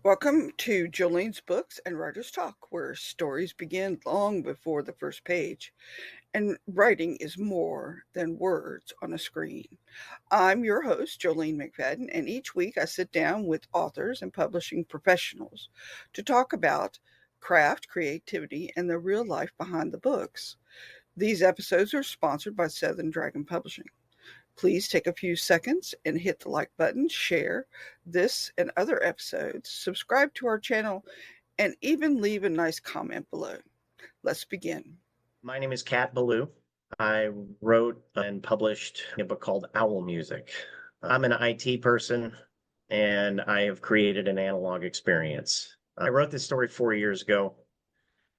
Welcome to Jolene's Books and Writers Talk, where stories begin long before the first page, and writing is more than words on a screen. I'm your host, Jolene McFadden, and each week I sit down with authors and publishing professionals to talk about craft, creativity, and the real life behind the books. These episodes are sponsored by Southern Dragon Publishing. Please take a few seconds and hit the like button, share this and other episodes, subscribe to our channel, and even leave a nice comment below. Let's begin. My name is Kat Beaulieu. I wrote and published a book called Owl Music. I'm an IT person, and I have created an analog experience. I wrote this story 4 years ago.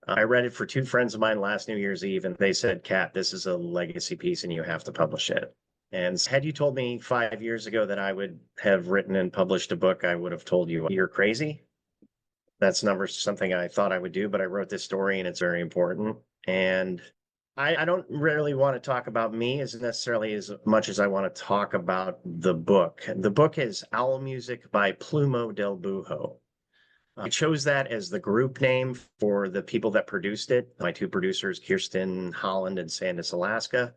I read it for two friends of mine last New Year's Eve, and they said, Kat, this is a legacy piece and you have to publish it. And had you told me 5 years ago that I would have written and published a book, I would have told you, you're crazy. That's never something I thought I would do, but I wrote this story and it's very important. And I don't really want to talk about me as necessarily as much as I want to talk about the book. The book is Owl Music by Plumo del Buho. I chose that as the group name for the people that produced it. My two producers, Kirsten, Holland, and Sandis, Alaska.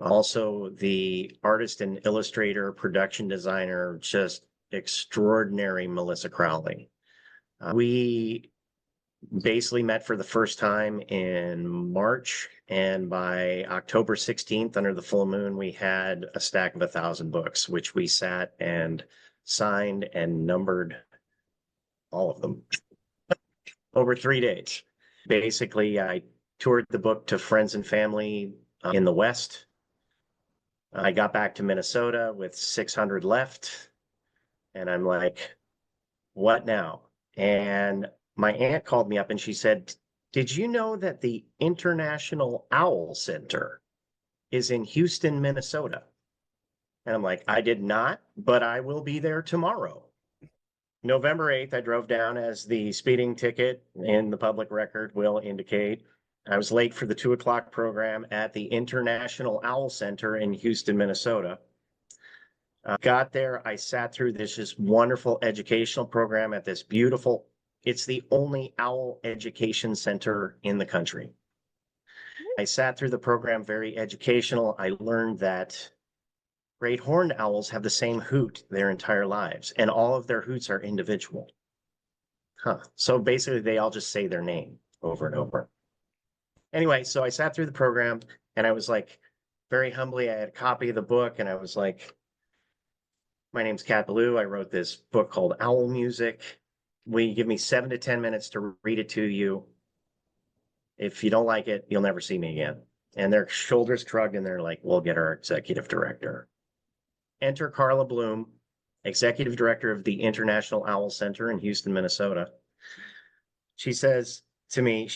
Also, the artist and illustrator, production designer, just extraordinary Melissa Crowley. We basically met for the first time in March, and by October 16th, under the full moon, we had a stack of 1,000 books, which we sat and signed and numbered all of them over 3 days. Basically, I toured the book to friends and family in the West. I got back to Minnesota with 600 left, and I'm like, what now? And my aunt called me up and she said, did you know that the International Owl Center is in Houston, Minnesota? And I'm like, I did not, but I will be there tomorrow. November 8th, I drove down, as the speeding ticket in the public record will indicate. I was late for the 2 o'clock program at the International Owl Center in Houston, Minnesota. Got there, I sat through this wonderful educational program at this beautiful, it's the only owl education center in the country. I sat through the program, very educational. I learned that great horned owls have the same hoot their entire lives, and all of their hoots are individual. So basically, they all just say their name over and over. Anyway, so I sat through the program, and I was like, very humbly, I had a copy of the book, and I was like, my name's Kat Beaulieu. I wrote this book called Owl Music. Will you give me 7 to 10 minutes to read it to you? If you don't like it, you'll never see me again. And their shoulders shrugged, and they're like, we'll get our executive director. Enter Carla Bloom, executive director of the International Owl Center in Houston, Minnesota. She says to me,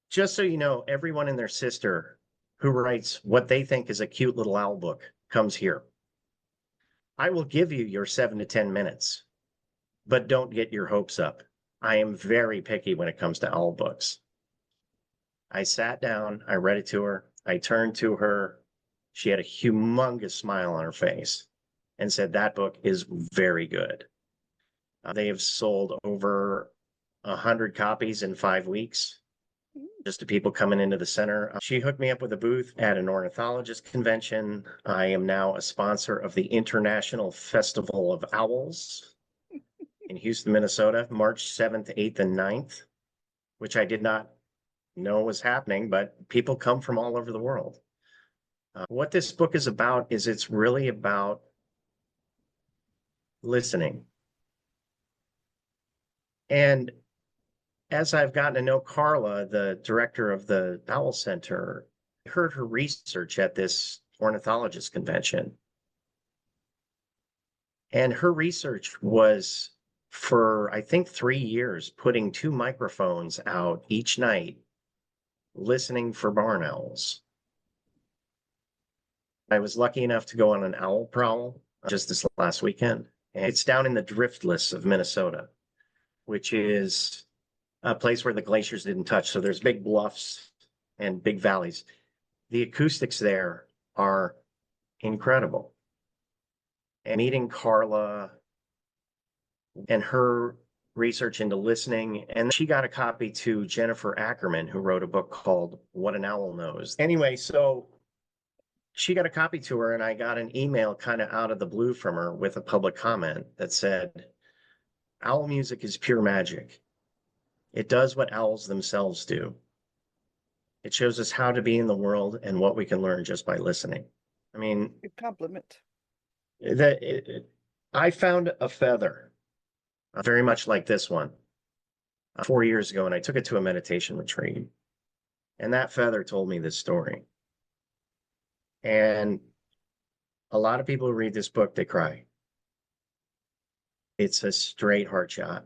just so you know, everyone and their sister who writes what they think is a cute little owl book comes here. I will give you your 7 to 10 minutes, but don't get your hopes up. I am very picky when it comes to owl books. I sat down, I read it to her, I turned to her. She had a humongous smile on her face and said, that book is very good. They have sold over 100 copies in 5 weeks, just to people coming into the center. She hooked me up with a booth at an ornithologist convention. I am now a sponsor of the International Festival of Owls in Houston, Minnesota, March 7th, 8th, and 9th, which I did not know was happening, but people come from all over the world. What this book is about is it's really about listening. And as I've gotten to know Carla, the director of the Owl Center, I heard her research at this ornithologist convention. And her research was for, I think, 3 years, putting 2 microphones out each night, listening for barn owls. I was lucky enough to go on an owl prowl just this last weekend. And it's down in the Driftless of Minnesota, which is a place where the glaciers didn't touch. So there's big bluffs and big valleys. The acoustics there are incredible. And meeting Carla and her research into listening. And she got a copy to Jennifer Ackerman, who wrote a book called What an Owl Knows. Anyway, so she got a copy to her, and I got an email kind of out of the blue from her with a public comment that said, "Owl music is pure magic. It does what owls themselves do. It shows us how to be in the world and what we can learn just by listening." I mean, Good compliment. I found a feather very much like this one 4 years ago, and I took it to a meditation retreat. And that feather told me this story. And a lot of people who read this book, they cry. It's a straight heart shot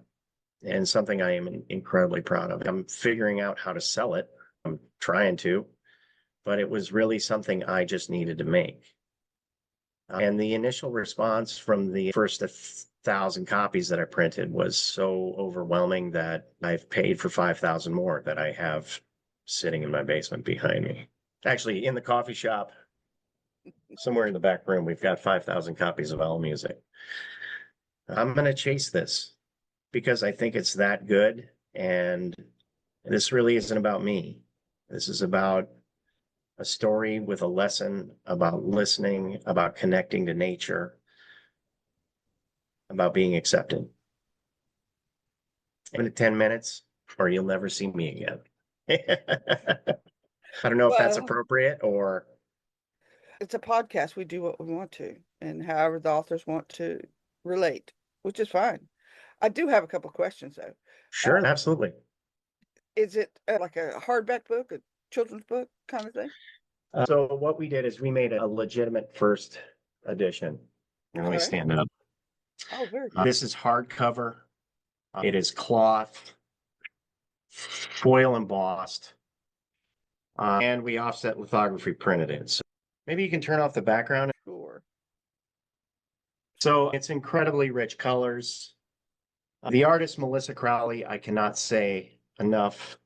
and something I am incredibly proud of. I'm figuring out how to sell it. I'm trying to, but it was really something I just needed to make. And the initial response from the first 1,000 copies that I printed was so overwhelming that I've paid for 5,000 more that I have sitting in my basement behind me. Actually, in the coffee shop, somewhere in the back room, we've got 5,000 copies of Owl Music. I'm going to chase this because I think it's that good. And this really isn't about me. This is about a story with a lesson about listening, about connecting to nature, about being accepted. 10 minutes, or you'll never see me again. I don't know if that's Well, appropriate or. it's a podcast. We do what we want to, and however the authors want to relate, which is fine. I do have a couple of questions though. Sure, absolutely. Is it like a hardback book, a children's book kind of thing? So what we did is we made a legitimate first edition. Let me Okay. stand up. Oh, very cool. This is hardcover. It is cloth, foil embossed, and we offset lithography printed it. So maybe you can turn off the background. Sure. So it's incredibly rich colors. The artist, Melissa Crowley, I cannot say enough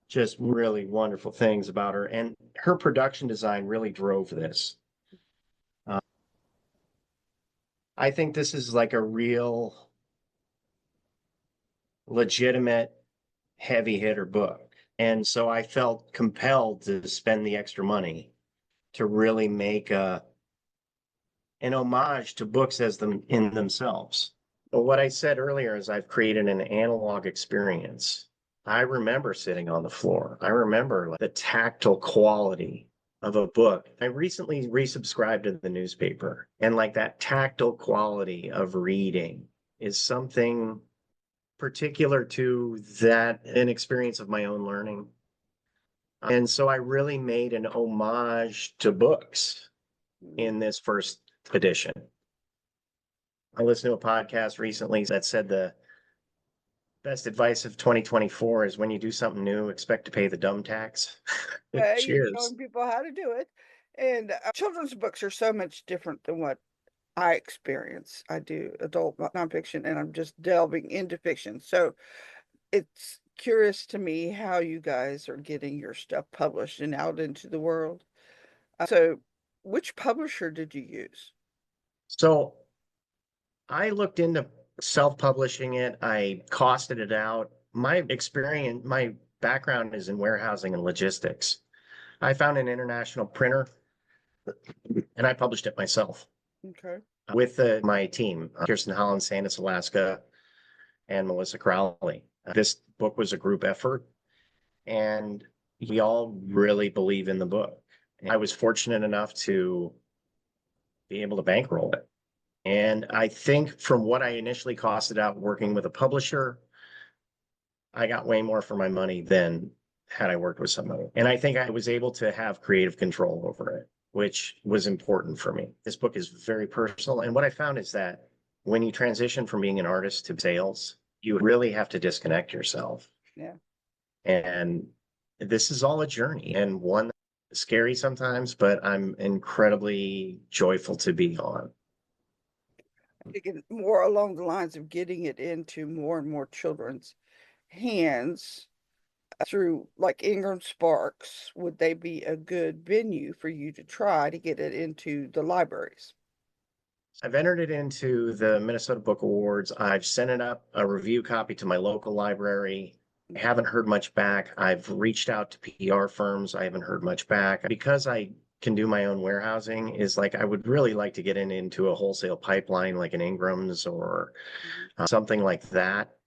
just really wonderful things about her. And her production design really drove this. I think this is like a real legitimate heavy hitter book. And so I felt compelled to spend the extra money to really make an homage to books as them in themselves. But what I said earlier is I've created an analog experience. I remember sitting on the floor. I remember like, the tactile quality of a book. I recently resubscribed to the newspaper, and like that tactile quality of reading is something particular to that an experience of my own learning. And so I really made an homage to books in this first edition. I listened to a podcast recently that said the best advice of 2024 is when you do something new, expect to pay the dumb tax. You're Cheers. showing people how to do it. And children's books are so much different than what I experience. I do adult nonfiction, and I'm just delving into fiction. So it's curious to me how you guys are getting your stuff published and out into the world. So, which publisher did you use? So I looked into self-publishing it. I costed it out. My experience, my background is in warehousing and logistics. I found an international printer and I published it myself Okay. with my team, Kirsten, Holland, Sandis, Alaska, and Melissa Crowley. This book was a group effort, and we all really believe in the book. I was fortunate enough to be able to bankroll it. And I think from what I initially costed out working with a publisher, I got way more for my money than had I worked with somebody. And I think I was able to have creative control over it, which was important for me. This book is very personal. And what I found is that when you transition from being an artist to sales, you really have to disconnect yourself. Yeah. And this is all a journey and one scary sometimes, but I'm incredibly joyful to be on. Thinking more along the lines of getting it into more and more children's hands through like IngramSparks, would they be a good venue for you to try to get it into the libraries? I've entered it into the Minnesota Book Awards. I've sent it up a review copy to my local library. I haven't heard much back. I've reached out to PR firms. I haven't heard much back. Because I can do my own warehousing, is like I would really like to get into a wholesale pipeline like an Ingram's or Mhm. something like that.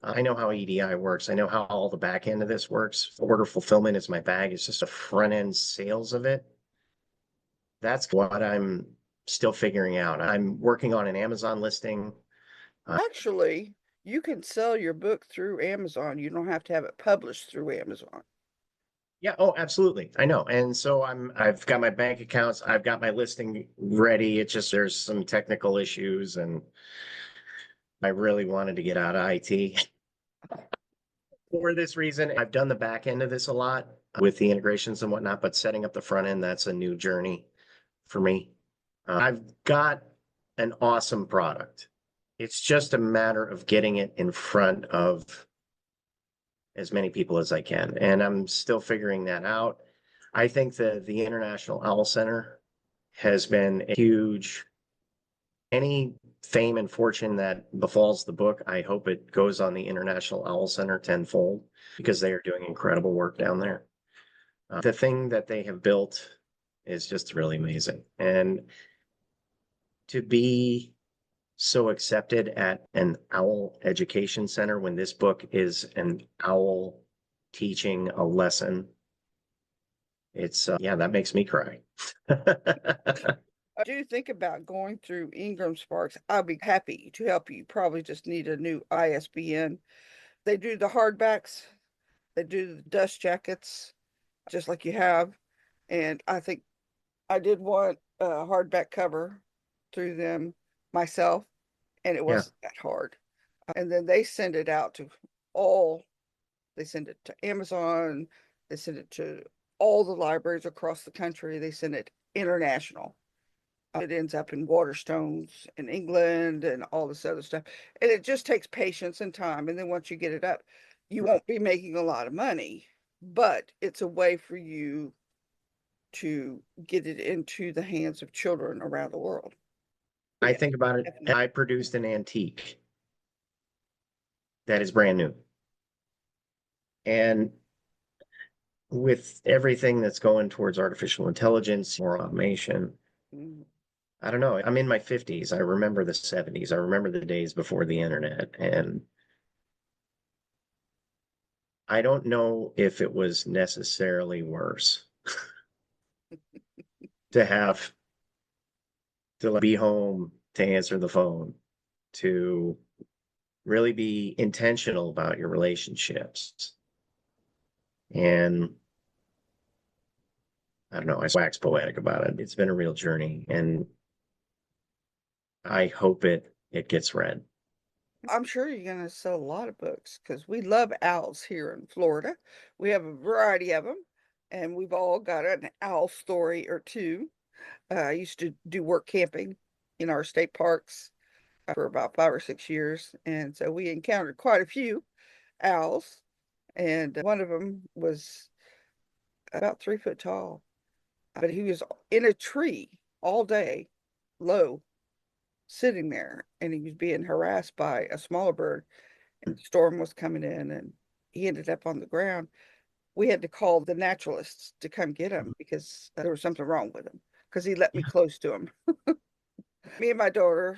I know how EDI works. I know how all the back end of this works. Order fulfillment is my bag. It's just a front end sales of it. That's what I'm still figuring out. I'm working on an Amazon listing. Actually, you can sell your book through Amazon. You don't have to have it published through Amazon. Yeah, oh, absolutely. I know. And so I've got my bank accounts, I've got my listing ready. It's just there's some technical issues and I really wanted to get out of IT for this reason. I've done the back end of this a lot with the integrations and whatnot, but setting up the front end, that's a new journey for me. I've got an awesome product. It's just a matter of getting it in front of as many people as I can. And I'm still figuring that out. I think that the International Owl Center has been a huge, any fame and fortune that befalls the book, I hope it goes on the International Owl Center tenfold because they are doing incredible work down there. The thing that they have built is just really amazing. And to be so accepted at an owl education center when this book is an owl teaching a lesson, it's yeah, that makes me cry. I do think about going through IngramSparks. I'll be happy to help you. Probably just need a new ISBN. They do the hardbacks, they do the dust jackets, just like you have. And I think I did want a hardback cover through them myself, and it Yeah. wasn't that hard. And then they send it out to all, they send it to Amazon, they send it to all the libraries across the country, they send it international. It ends up in Waterstones in England and all this other stuff. And it just takes patience and time. And then once you get it up, you won't be making a lot of money, but it's a way for you to get it into the hands of children around the world. I Yeah, think about it. definitely. I produced an antique that is brand new. And with everything that's going towards artificial intelligence, more automation, Mhm. I don't know. I'm in my 50s. I remember the 70s. I remember the days before the internet. And I don't know if it was necessarily worse to have to be home to answer the phone, to really be intentional about your relationships. And I don't know, I wax poetic about it. It's been a real journey and I hope it gets read. I'm sure you're going to sell a lot of books because we love owls here in Florida. We have a variety of them, and we've all got an owl story or two. I used to do work camping in our state parks for about 5 or 6 years, and so we encountered quite a few owls. And one of them was about 3 foot tall, but he was in a tree all day, low, sitting there, and he was being harassed by a smaller bird. And the storm was coming in, and he ended up on the ground. We had to call the naturalists to come get him because there was something wrong with him because he let me close to him. Me and my daughter,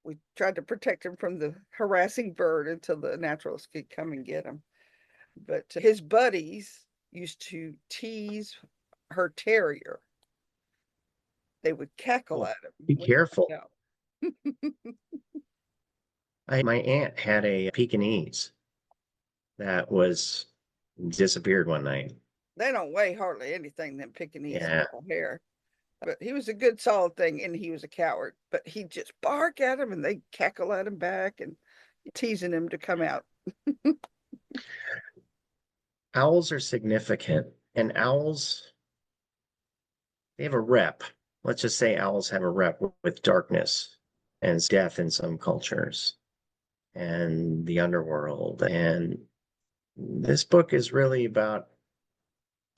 we tried to protect him from the harassing bird until the naturalists could come and get him. But his buddies used to tease her terrier. They would cackle Oh, at him be when he careful. got out. My aunt had a Pekingese that was disappeared one night. They don't weigh hardly anything, them Pekingese Yeah. little hair. But he was a good solid thing, and he was a coward. But he'd just bark at him and they cackle at him back and teasing him to come out. Owls are significant and owls, they have a rep. Let's just say owls have a rep with darkness and death in some cultures and the underworld. And this book is really about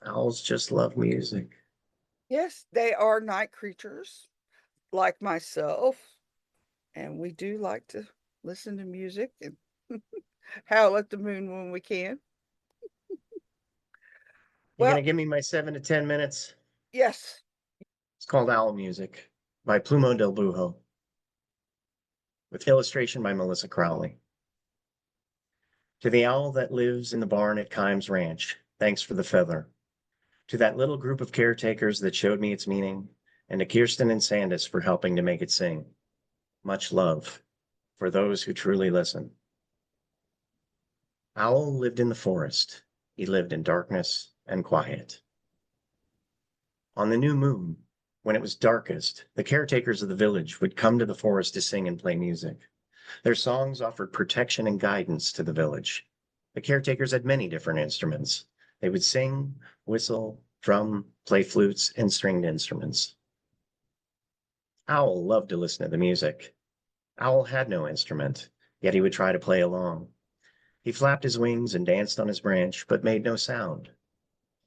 owls just love music. Yes, they are night creatures like myself. and we do like to listen to music and howl at the moon when we can. You Well, gonna give me my 7 to 10 minutes? yes. It's called Owl Music by Plumo del Buho, with illustration by Melissa Crowley. To the owl that lives in the barn at Kimes Ranch, thanks for the feather. To that little group of caretakers that showed me its meaning, and to Kirsten and Sandis for helping to make it sing. Much love for those who truly listen. Owl lived in the forest. He lived in darkness and quiet. On the new moon, when it was darkest, the caretakers of the village would come to the forest to sing and play music. Their songs offered protection and guidance to the village. The caretakers had many different instruments. They would sing, whistle, drum, play flutes, and stringed instruments. Owl loved to listen to the music. Owl had no instrument, yet he would try to play along. He flapped his wings and danced on his branch, but made no sound.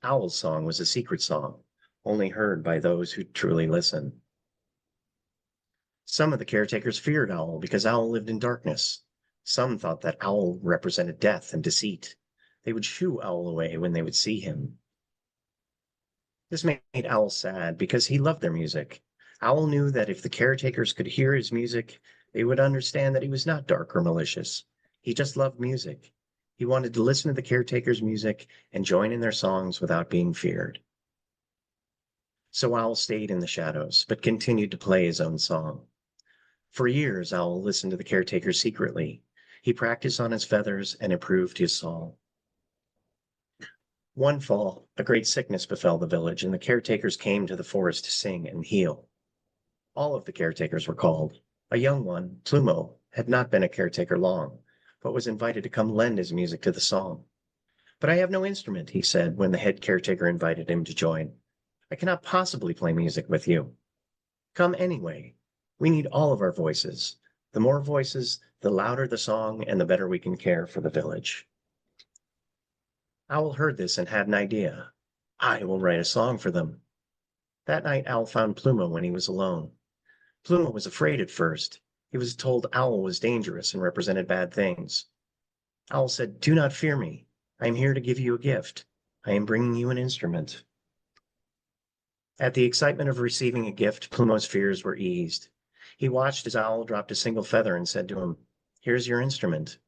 Owl's song was a secret song, only heard by those who truly listen. Some of the caretakers feared Owl because Owl lived in darkness. Some thought that Owl represented death and deceit. They would shoo Owl away when they would see him. This made Owl sad because he loved their music. Owl knew that if the caretakers could hear his music, they would understand that he was not dark or malicious. He just loved music. He wanted to listen to the caretakers' music and join in their songs without being feared. So Owl stayed in the shadows, but continued to play his own song. For years, Owl listened to the caretakers secretly. He practiced on his feathers and improved his song. One fall, a great sickness befell the village, and the caretakers came to the forest to sing and heal. All of the caretakers were called. A young one, Plumo, had not been a caretaker long, but was invited to come lend his music to the song. But I have no instrument, he said when the head caretaker invited him to join. I cannot possibly play music with you. Come anyway. We need all of our voices. The more voices, the louder the song, and the better we can care for the village. Owl heard this and had an idea. I will write a song for them. That night, Owl found Plumo when he was alone. Plumo was afraid at first. He was told Owl was dangerous and represented bad things. Owl said, "Do not fear me. I am here to give you a gift. I am bringing you an instrument." At the excitement of receiving a gift, Plumo's fears were eased. He watched as Owl dropped a single feather and said to him, "Here's your instrument."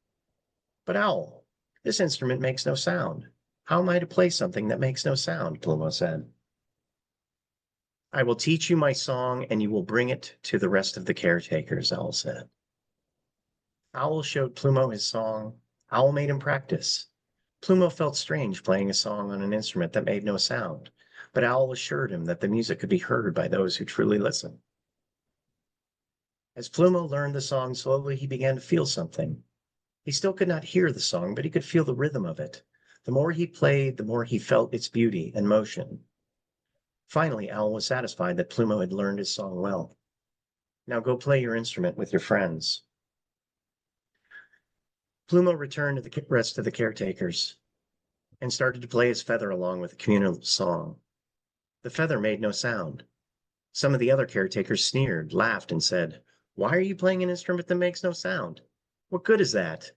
"But Owl, this instrument makes no sound. How am I to play something that makes no sound?" Plumo said. "I will teach you my song and you will bring it to the rest of the caretakers," Owl said. Owl showed Plumo his song. Owl made him practice. Plumo felt strange playing a song on an instrument that made no sound, but Owl assured him that the music could be heard by those who truly listen. As Plumo learned the song slowly, he began to feel something. He still could not hear the song, but he could feel the rhythm of it. The more he played, the more he felt its beauty and motion. Finally, Owl was satisfied that Plumo had learned his song well. "Now go play your instrument with your friends." Plumo returned to the rest of the caretakers and started to play his feather along with the communal song. The feather made no sound. Some of the other caretakers sneered, laughed, and said, "Why are you playing an instrument that makes no sound? What good is that?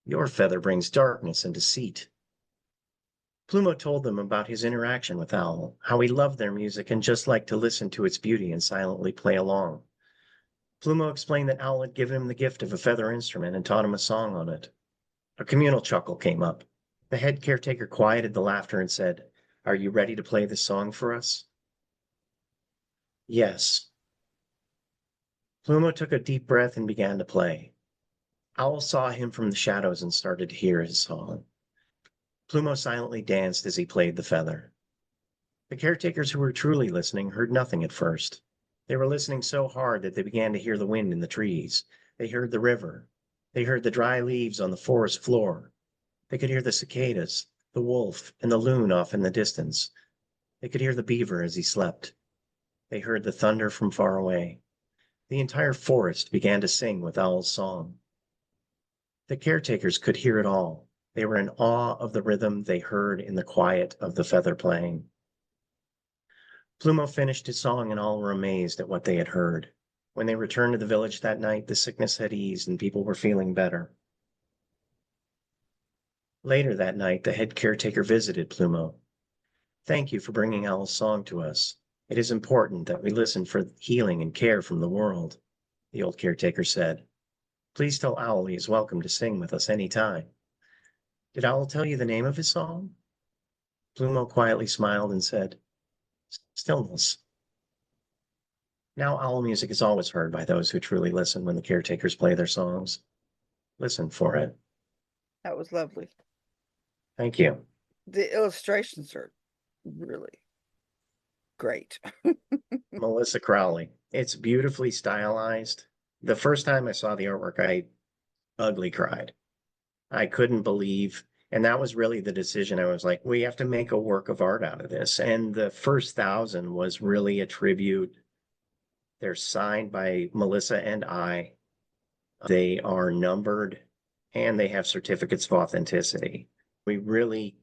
Your feather brings darkness and deceit." Plumo told them about his interaction with Owl, how he loved their music and just liked to listen to its beauty and silently play along. Plumo explained that Owl had given him the gift of a feather instrument and taught him a song on it. A communal chuckle came up. The head caretaker quieted the laughter and said, "Are you ready to play this song for us?" "Yes." Plumo took a deep breath and began to play. Owl saw him from the shadows and started to hear his song. Plumo silently danced as he played the feather. The caretakers who were truly listening heard nothing at first. They were listening so hard that they began to hear the wind in the trees. They heard the river. They heard the dry leaves on the forest floor. They could hear the cicadas, the wolf, and the loon off in the distance. They could hear the beaver as he slept. They heard the thunder from far away. The entire forest began to sing with Owl's song. The caretakers could hear it all. They were in awe of the rhythm they heard in the quiet of the feather playing. Plumo finished his song and all were amazed at what they had heard. When they returned to the village that night, the sickness had eased and people were feeling better. Later that night, the head caretaker visited Plumo. "Thank you for bringing Owl's song to us. It is important that we listen for healing and care from the world," the old caretaker said. "Please tell Owl he is welcome to sing with us any time." "Did Owl tell you the name of his song?" Plumo quietly smiled and said, "Stillness." Now owl music is always heard by those who truly listen when the caretakers play their songs. Listen for it. That was lovely. Thank you. The illustrations are really great. Melissa Crowley. It's beautifully stylized. The first time I saw the artwork, I ugly cried. I couldn't believe, and that was really the decision. I was like, we have to make a work of art out of this. And the first 1,000 was really a tribute. They're signed by Melissa and I. They are numbered and they have certificates of authenticity. We really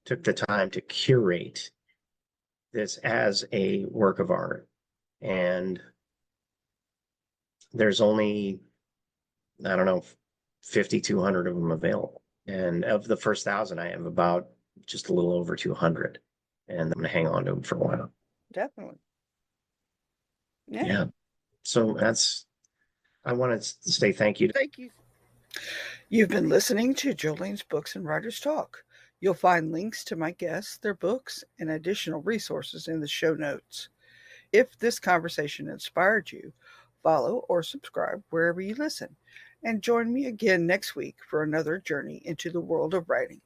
took the time to curate this as a work of art. And there's only, I don't know, 5,200 of them available. And of the first 1,000, I have about just a little over 200. And I'm going to hang on to them for a while. Definitely. Yeah. So I want to say thank you. Thank you. You've been listening to Jolene's Books and Writers Talk. You'll find links to my guests, their books, and additional resources in the show notes. If this conversation inspired you, follow or subscribe wherever you listen. And join me again next week for another journey into the world of writing.